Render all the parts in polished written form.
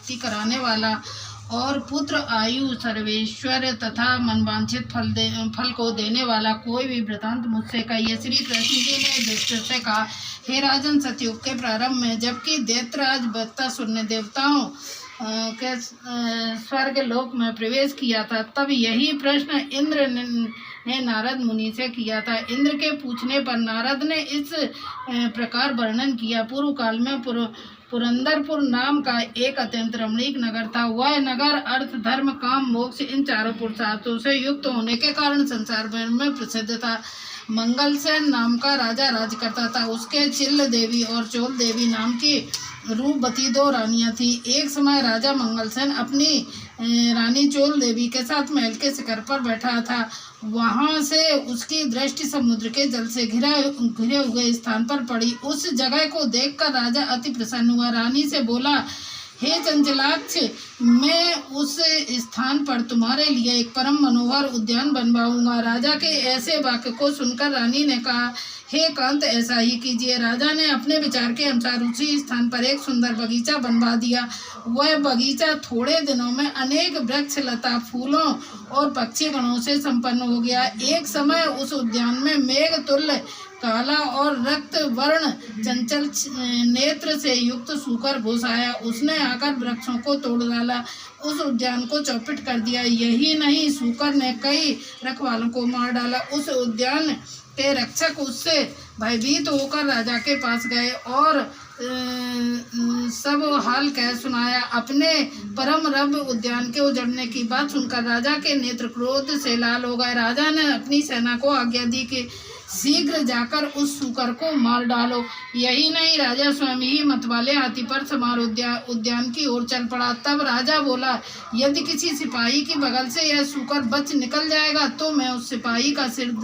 प्राप्ति कराने वाला और पुत्र आयु सर्वेश्वर तथा मनवांछित फल को देने वाला कोई भी वृतांत मुझसे कहिए। श्री कृष्ण जी ने युधिष्ठिर से कहा, हे राजन, सतयुग के प्रारंभ में जबकि दैत्यराज बत्तासुर ने देवताओं के स्वर्ग लोक में प्रवेश किया था, तब यही प्रश्न इंद्र ने नारद मुनि से किया था। इंद्र के पूछने पर नारद ने इस प्रकार वर्णन किया। पूर्व काल में पुरंदरपुर नाम का एक अत्यंत रमणीक नगर था। वह नगर अर्थ, धर्म, काम, मोक्ष इन चारों पुरुषार्थों से युक्त होने के कारण संसार भर में प्रसिद्ध था। मंगलसेन नाम का राजा राज करता था। उसके चिल्ल देवी और चोल देवी नाम की रूपवती 2 रानियां थी। एक समय राजा मंगलसेन अपनी रानी चोल देवी के साथ महल के शिखर पर बैठा था। वहां से उसकी दृष्टि समुद्र के जल से घिरे हुए स्थान पर पड़ी। उस जगह को देखकर राजा अति प्रसन्न हुआ। रानी से बोला, हे चंचलाक्ष, मैं उस स्थान पर तुम्हारे लिए एक परम मनोहर उद्यान बनवाऊंगा। राजा के ऐसे वाक्य को सुनकर रानी ने कहा, हे कांत, ऐसा ही कीजिए। राजा ने अपने विचार के अनुसार उसी स्थान पर एक सुंदर बगीचा बनवा दिया। वह बगीचा थोड़े दिनों में अनेक वृक्ष, लता, फूलों और पक्षी गणों से संपन्न हो गया। एक समय उस उद्यान में मेघ तुल्य काला और रक्त वर्ण चंचल नेत्र से युक्त सूकर घुस आया। उसने आकर वृक्षों को तोड़ डाला, उस उद्यान को चौपट कर दिया। यही नहीं, सूकर ने कई रखवालों को मार डाला। उस उद्यान के रक्षक उससे भयभीत होकर राजा के पास गए और सब हाल कह सुनाया। अपने परम रब उद्यान के उजड़ने की बात सुनकर राजा के नेत्र क्रोध से लाल हो गए। राजा ने अपनी सेना को आज्ञा दी कि शीघ्र जाकर उस सूकर को मार डालो। यही नहीं, राजा स्वयं ही मतवाले हाथी पर सवार उद्यान की ओर चल पड़ा। तब राजा बोला, यदि किसी सिपाही की बगल से यह सूकर बच निकल जाएगा तो मैं उस सिपाही का सिर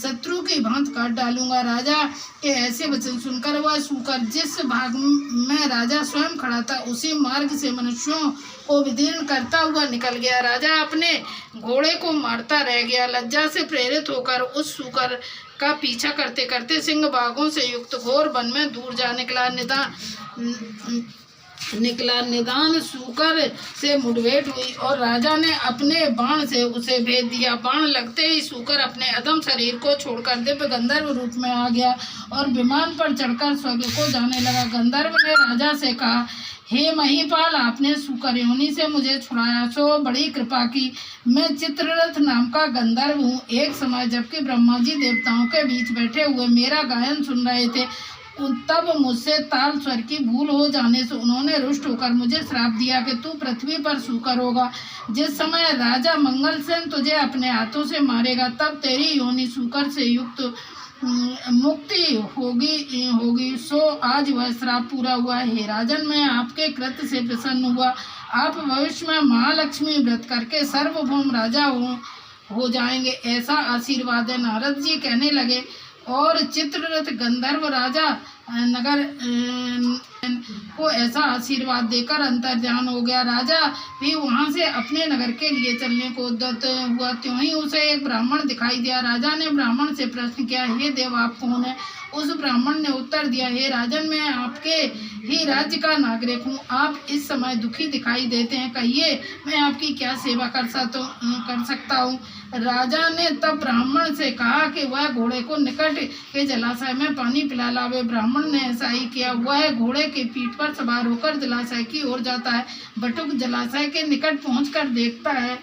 शत्रु की भांति काट डालूंगा। राजा के ऐसे वचन सुनकर वह सूकर जिस भाग में राजा स्वयं खड़ा था उसी मार्ग से मनुष्यों को विदीर्ण करता हुआ निकल गया। राजा अपने घोड़े को मारता रह गया। लज्जा से प्रेरित होकर उस सूकर का पीछा करते करते सिंह बाघों से युक्त घोर वन में दूर जा निदान सूकर से मुठभेड़ हुई और राजा ने अपने बाण से उसे भेद दिया। बाण लगते ही सूकर अपने अधम शरीर को छोड़कर दिव्य गंधर्व रूप में आ गया और विमान पर चढ़कर स्वर्ग को जाने लगा। गंधर्व ने राजा से कहा, हे महीपाल, आपने सूकर योनि से मुझे छुड़ाया, सो बड़ी कृपा की। मैं चित्ररथ नाम का गंधर्व हूँ। एक समय जबकि ब्रह्मा जी देवताओं के बीच बैठे हुए मेरा गायन सुन रहे थे, तब मुझसे ताल स्वर की भूल हो जाने से उन्होंने रुष्ट होकर मुझे श्राप दिया कि तू पृथ्वी पर सूकर होगा। जिस समय राजा मंगलसेन तुझे अपने हाथों से मारेगा तब तेरी योनि सूकर से युक्त मुक्ति होगी। सो आज वह श्राप पूरा हुआ। हे राजन, मैं आपके कृत्य से प्रसन्न हुआ। आप भविष्य में महालक्ष्मी व्रत करके सार्वभौम राजा हो जाएंगे, ऐसा आशीर्वाद है। नारद जी कहने लगे और चित्ररथ गंधर्व राजा नगर को ऐसा आशीर्वाद देकर अंतर्ध्यान हो गया। राजा भी वहां से अपने नगर के लिए चलने को उद्यत हुआ। त्यों ही उसे एक ब्राह्मण दिखाई दिया। राजा ने ब्राह्मण से प्रश्न किया, हे देव, आप कौन है? उस ब्राह्मण ने उत्तर दिया, हे राजन, मैं आपके ही राज्य का नागरिक हूँ। आप इस समय दुखी दिखाई देते हैं, कहिए मैं आपकी क्या सेवा कर सकता हूँ? राजा ने तब ब्राह्मण से कहा कि वह घोड़े को निकट के जलाशय में पानी पिला लावे। ब्राह्मण ने ऐसा ही किया। वह घोड़े के पीठ पर सवार होकर जलाशय की ओर जाता है। बटुक जलाशय के निकट पहुंचकर देखता है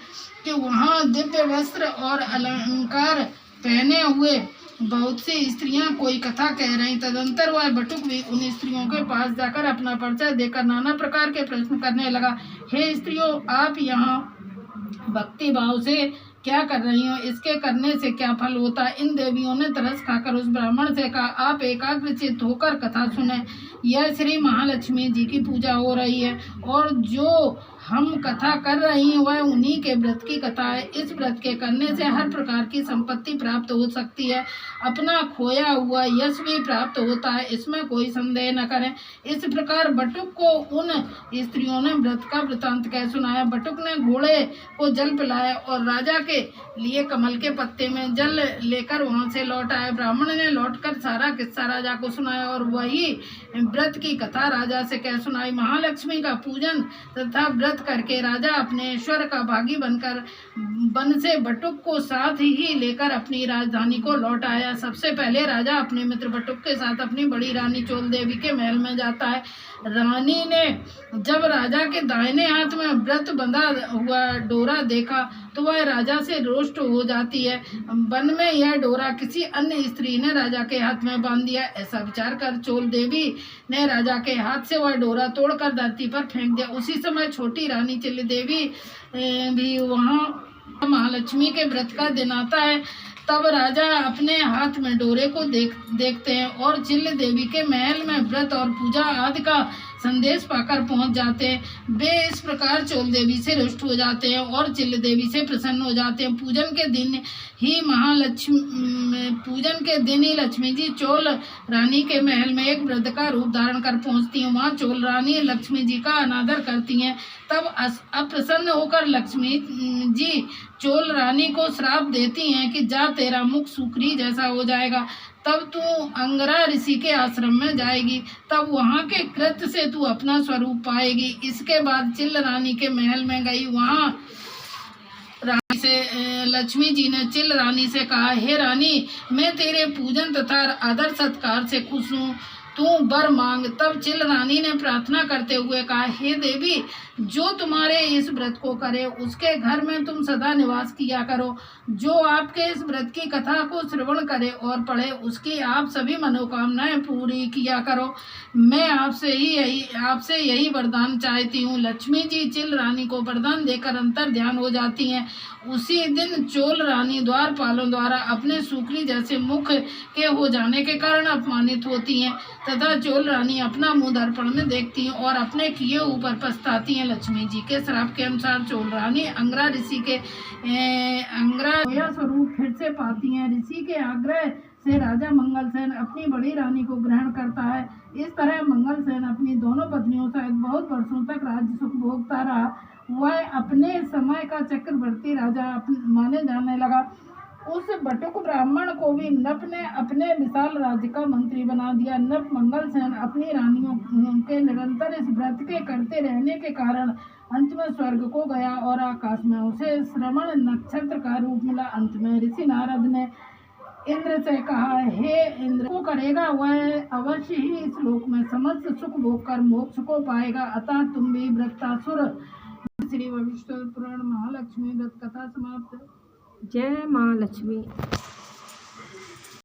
कि वहां दिव्य वस्त्र और अलंकार पहने हुए बहुत सी स्त्रियां कोई कथा कह रही। तदंतर वह बटुक भी उन स्त्रियों के पास जाकर अपना परिचय देकर नाना प्रकार के प्रश्न करने लगा। हे स्त्रियों, आप यहाँ भक्ति भाव से क्या कर रही हो? इसके करने से क्या फल होता है? इन देवियों ने तरस खाकर उस ब्राह्मण से कहा, आप एकाग्रचित्त होकर कथा सुने। यह श्री महालक्ष्मी जी की पूजा हो रही है और जो हम कथा कर रही हैं वह उन्हीं के व्रत की कथा है। इस व्रत के करने से हर प्रकार की संपत्ति प्राप्त हो सकती है, अपना खोया हुआ यश भी प्राप्त होता है, इसमें कोई संदेह न करें। इस प्रकार बटुक को उन स्त्रियों ने व्रत का वृतांत कह सुनाया। बटुक ने घोड़े को जल पिलाया और राजा के लिए कमल के पत्ते में जल लेकर वहां से लौट आए। ब्राह्मण ने लौटकर सारा किस्सा राजा को सुनाया और वही व्रत की कथा राजा से कह सुनाई। महालक्ष्मी का पूजन तथा व्रत करके राजा अपने ईश्वर का भागी बनकर वन से बटुक को साथ ही लेकर अपनी राजधानी को लौट आया। सबसे पहले राजा अपने मित्र बटुक के साथ अपनी बड़ी रानी चोल देवी के महल में जाता है। रानी ने जब राजा के दाहिने हाथ में व्रत बंधा हुआ डोरा देखा तो वह राजा से रोष्ट हो जाती है। वन में यह डोरा किसी अन्य स्त्री ने राजा के हाथ में बांध दिया। ऐसा विचार कर चोल देवी ने राजा के हाथ से वह डोरा तोड़कर धरती पर फेंक दिया। उसी समय छोटी रानी चिल देवी भी वहाँ महालक्ष्मी के व्रत का दिन आता है। तब राजा अपने हाथ में डोरे को देखते हैं और चिल देवी के महल में व्रत और पूजा आदि का संदेश पाकर पहुंच जाते हैं। वे इस प्रकार चोल देवी से रुष्ट हो जाते हैं और चिल देवी से प्रसन्न हो जाते हैं। पूजन के दिन ही लक्ष्मी जी चोल रानी के महल में एक वृद्ध का रूप धारण कर पहुंचती हैं। वहां चोल रानी लक्ष्मी जी का अनादर करती हैं। तब अप्रसन्न होकर लक्ष्मी जी चोल रानी को श्राप देती हैं कि जा तेरा मुख सूकरी जैसा हो जाएगा, तब तू अंगरा ऋषि के आश्रम में जाएगी, तब वहाँ के कृत्य से तू अपना स्वरूप पाएगी। इसके बाद चिल रानी के महल में गई। वहाँ रानी से लक्ष्मी जी ने चिल रानी से कहा, हे रानी, मैं तेरे पूजन तथा आदर सत्कार से खुश हूँ, तू वर मांग। तब चिल रानी ने प्रार्थना करते हुए कहा, हे देवी, जो तुम्हारे इस व्रत को करे उसके घर में तुम सदा निवास किया करो। जो आपके इस व्रत की कथा को श्रवण करे और पढ़े उसकी आप सभी मनोकामनाएं पूरी किया करो। मैं आपसे यही वरदान चाहती हूँ। लक्ष्मी जी चिल रानी को वरदान देकर अंतर ध्यान हो जाती हैं। उसी दिन चोल रानी द्वारपालों द्वारा अपने सूकरी जैसे मुख के हो जाने के कारण अपमानित होती हैं तथा चोल रानी अपना मुंह दर्पण में देखती हैं और अपने किए ऊपर पछताती हैं। लक्ष्मी जी के श्राप के अनुसार चोल रानी अंगरा ऋषि के स्वरूप फिर से पाती हैं। ऋषि के आग्रह से राजा मंगलसेन अपनी बड़ी रानी को ग्रहण करता है। इस तरह मंगलसेन अपनी दोनों पत्नियों सहित बहुत वर्षों तक राज्य सुख भोगता रहा। वह अपने समय का चक्रवर्ती राजा माने जाने लगा। उस बटुक ब्राह्मण को भी नप ने अपने विशाल राज्य का मंत्री बना दिया। नप मंगलसेन अपनी रानियों के निरंतर इस व्रत के करते रहने के कारण अंत में स्वर्ग को गया और आकाश में उसे श्रवण नक्षत्र का रूप मिला। अंत में ऋषि नारद ने इंद्र से कहा, हे इंद्र, को करेगा वह अवश्य ही इस लोक में समस्त सुख भोग कर मोक्ष को पाएगा। अतः तुम भी व्रतासुर। श्री वशिष्ठ पुराण महालक्ष्मी व्रत कथा समाप्त। जय माँ लक्ष्मी।